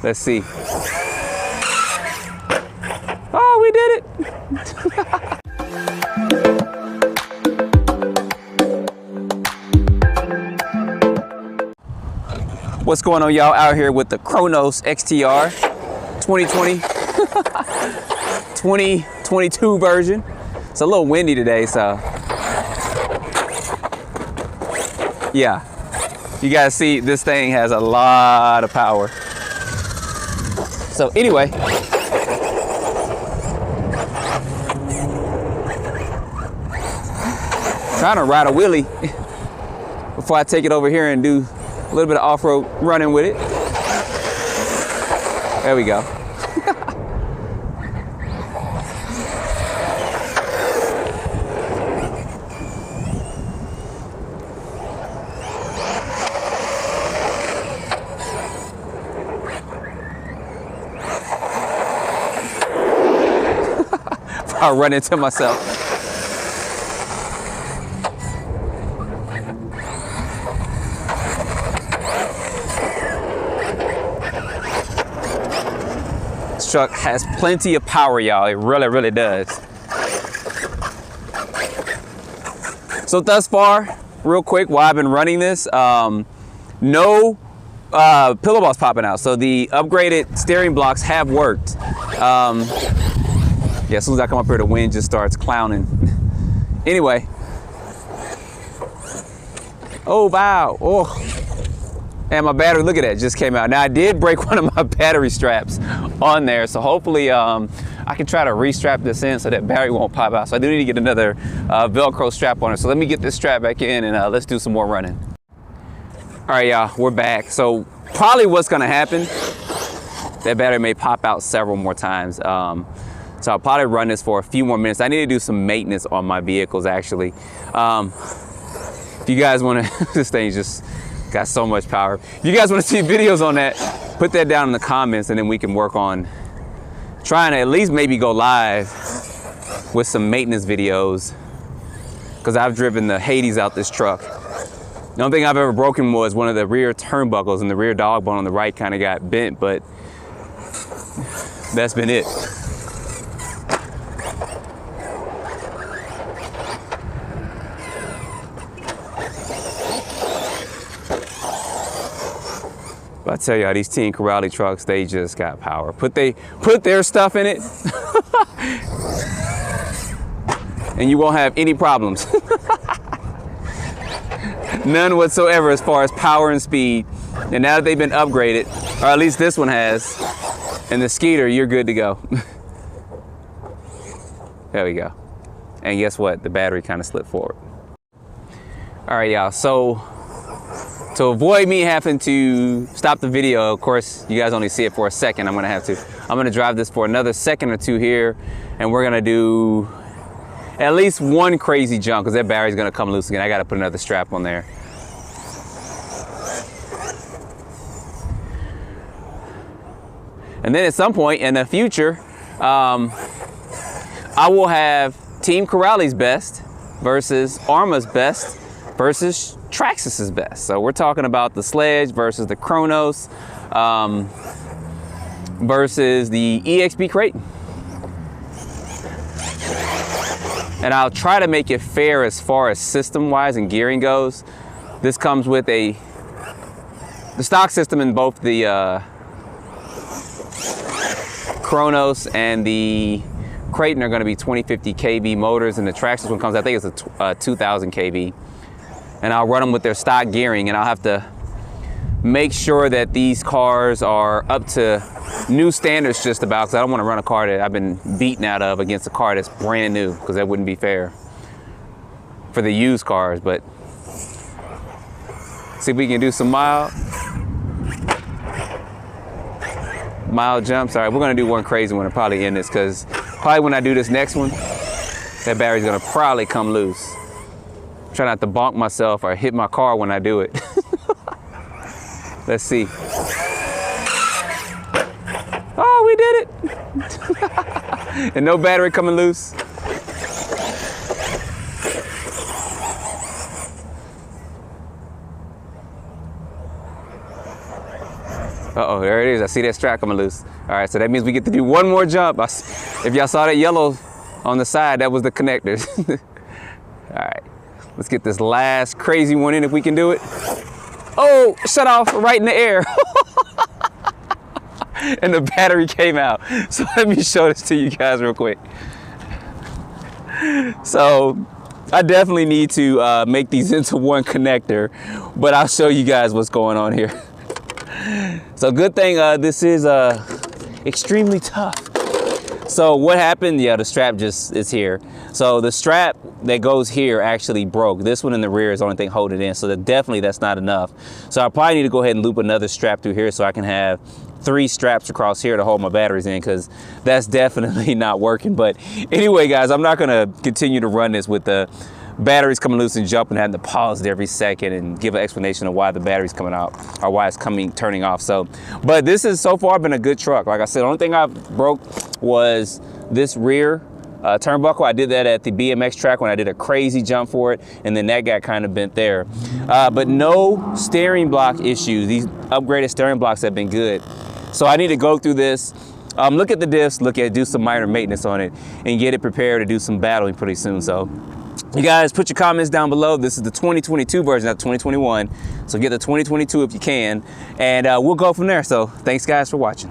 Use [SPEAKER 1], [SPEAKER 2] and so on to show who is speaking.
[SPEAKER 1] Let's see. Oh, we did it. What's going on, y'all? Out here with the Kronos XTR 2020 2022 version. It's a little windy today, so yeah, you guys see this thing has a lot of power. So anyway, trying to ride a wheelie before I take it over here and do a little bit of off-road running with it. There we go. I'll run into myself. This truck has plenty of power, y'all. It really, really does. So thus far, real quick, while I've been running this, no pillow balls popping out. So the upgraded steering blocks have worked. Yeah, as soon as I come up here, the wind just starts clowning. Anyway. Oh, wow. Oh. And my battery, look at that, just came out. Now, I did break one of my battery straps on there, so hopefully I can try to restrap this in so that battery won't pop out. So I do need to get another Velcro strap on it. So let me get this strap back in and let's do some more running. All right, y'all, we're back. So probably what's gonna happen, that battery may pop out several more times. So I'll probably run this for a few more minutes. I need to do some maintenance on my vehicles, actually. If you guys want to, this thing's just got so much power. If you guys want to see videos on that, put that down in the comments and then we can work on trying to at least maybe go live with some maintenance videos, because I've driven the Hades out this truck. The only thing I've ever broken was one of the rear turnbuckles, and the rear dog bone on the right kind of got bent, but that's been it. I tell y'all, these Team Corrali trucks, they just got power. Put their stuff in it, and you won't have any problems. None whatsoever as far as power and speed. And now that they've been upgraded, or at least this one has, and the Skeeter, you're good to go. There we go. And guess what? The battery kind of slipped forward. All right, y'all, so to avoid me having to stop the video, of course, you guys only see it for a second. I'm gonna drive this for another second or two here, and we're gonna do at least one crazy jump, because that battery's gonna come loose again. I gotta put another strap on there. And then at some point in the future, I will have Team Corrali's best versus Arrma's best versus Traxxas's best. So we're talking about the Sledge versus the Kronos versus the EXP Creighton. And I'll try to make it fair as far as system-wise and gearing goes. This comes with the stock system in both the Kronos and the Creighton are going to be 2050 kV motors, and the Traxxas one comes, I think it's a 2000 kV. And I'll run them with their stock gearing, and I'll have to make sure that these cars are up to new standards just about, because I don't want to run a car that I've been beaten out of against a car that's brand new, because that wouldn't be fair for the used cars. But see if we can do some mild jumps. All right, we're gonna do one crazy one and probably end this, because probably when I do this next one, that battery's gonna probably come loose. Try not to bonk myself or hit my car when I do it. Let's see. Oh, we did it. And no battery coming loose. Uh-oh, there it is. I see that strap coming loose. All right, so that means we get to do one more jump. If y'all saw that yellow on the side, that was the connectors. All right, let's get this last crazy one in if we can do it. Oh, shut off right in the air. And the battery came out. So let me show this to you guys real quick. So I definitely need to make these into one connector, but I'll show you guys what's going on here. So good thing this is extremely tough. So what happened? Yeah, the strap just is here. So the strap that goes here actually broke. This one in the rear is the only thing holding it in. So definitely that's not enough. So I probably need to go ahead and loop another strap through here so I can have 3 straps across here to hold my batteries in, because that's definitely not working. But anyway, guys, I'm not gonna continue to run this with the batteries coming loose and jumping, having to pause it every second and give an explanation of why the battery's coming out or why it's turning off. So, but this has so far been a good truck. Like I said, the only thing I broke was this rear turnbuckle. I did that at the BMX track when I did a crazy jump for it, and then that got kind of bent there. But no steering block issues. These upgraded steering blocks have been good. So I need to go through this, look at the diffs, do some minor maintenance on it, and get it prepared to do some battling pretty soon. So you guys put your comments down below. This is the 2022 version, not 2021. So get the 2022 if you can, and we'll go from there. So thanks guys for watching.